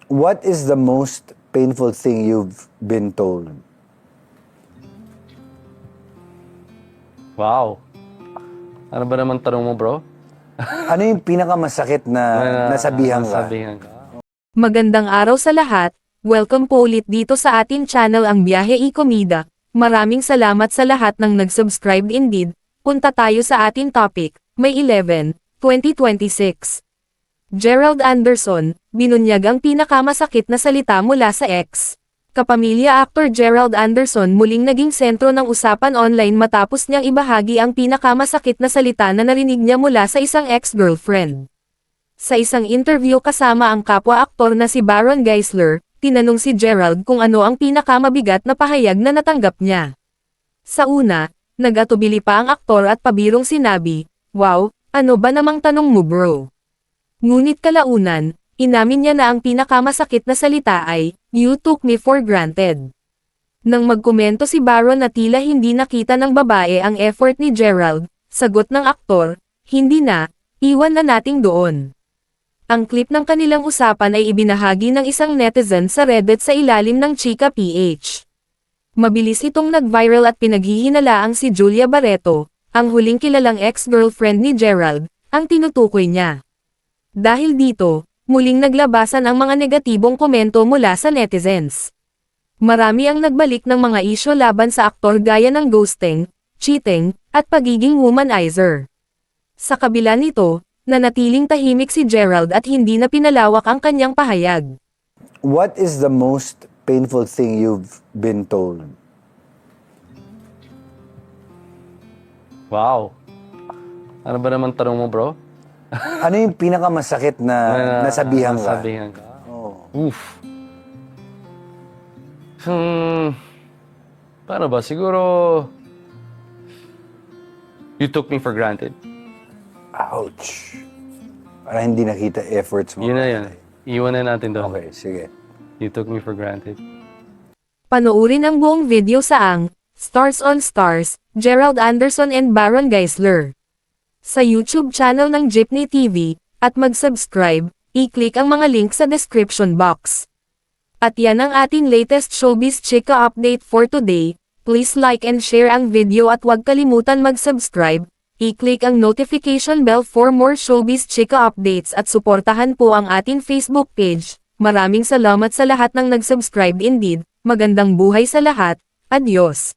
What is the most painful thing you've been told? Wow. Ano ba naman tanong mo, bro? Ano yung pinakamasakit na nasabihan ka? Nasabihan ka. Magandang araw sa lahat, welcome po ulit dito sa ating channel ang Biyahe y Comida. Maraming salamat sa lahat ng nag-subscribe indeed. Punta tayo sa ating topic, May 11, 2026. Gerald Anderson, binunyag ang pinakamasakit na salita mula sa ex. Kapamilya actor Gerald Anderson muling naging sentro ng usapan online matapos niyang ibahagi ang pinakamasakit na salita na narinig niya mula sa isang ex-girlfriend. Sa isang interview kasama ang kapwa-aktor na si Baron Geisler, tinanong si Gerald kung ano ang pinakamabigat na pahayag na natanggap niya. Sa una, nag-atubili pa ang aktor at pabirong sinabi, "Wow, ano ba namang tanong mo bro?" Ngunit kalaunan, inamin niya na ang pinakamasakit na salita ay, "You took me for granted." Nang magkomento si Baron na tila hindi nakita ng babae ang effort ni Gerald, sagot ng aktor, "Hindi na, iwan na nating doon." Ang clip ng kanilang usapan ay ibinahagi ng isang netizen sa Reddit sa ilalim ng Chika PH. Mabilis itong nag-viral at pinaghihinalaang si Julia Barreto, ang huling kilalang ex-girlfriend ni Gerald, ang tinutukoy niya. Dahil dito, muling naglabasan ang mga negatibong komento mula sa netizens. Marami ang nagbalik ng mga isyo laban sa aktor gaya ng ghosting, cheating, at pagiging womanizer. Sa kabila nito, nanatiling tahimik si Gerald at hindi na pinalawak ang kanyang pahayag. What is the most painful thing you've been told? Wow. Ano ba naman tanong mo, bro? Ano yung pinakamasakit na nasabihan ka? Nasabihan ka. Oh. Oof. Paano ba? Siguro, you took me for granted. Ouch. Para hindi nakita efforts mo. Yun na yun. Iwan na natin doon. Okay, sige. You took me for granted. Panoorin ang buong video sa ang Stars on Stars, Gerald Anderson and Baron Geisler sa YouTube channel ng Jeepney TV, at mag-subscribe, i-click ang mga link sa description box. At yan ang ating latest showbiz chika update for today. Please like and share ang video at huwag kalimutan mag-subscribe, i-click ang notification bell for more showbiz chika updates at suportahan po ang ating Facebook page. Maraming salamat sa lahat ng nag-subscribe indeed, magandang buhay sa lahat, adios!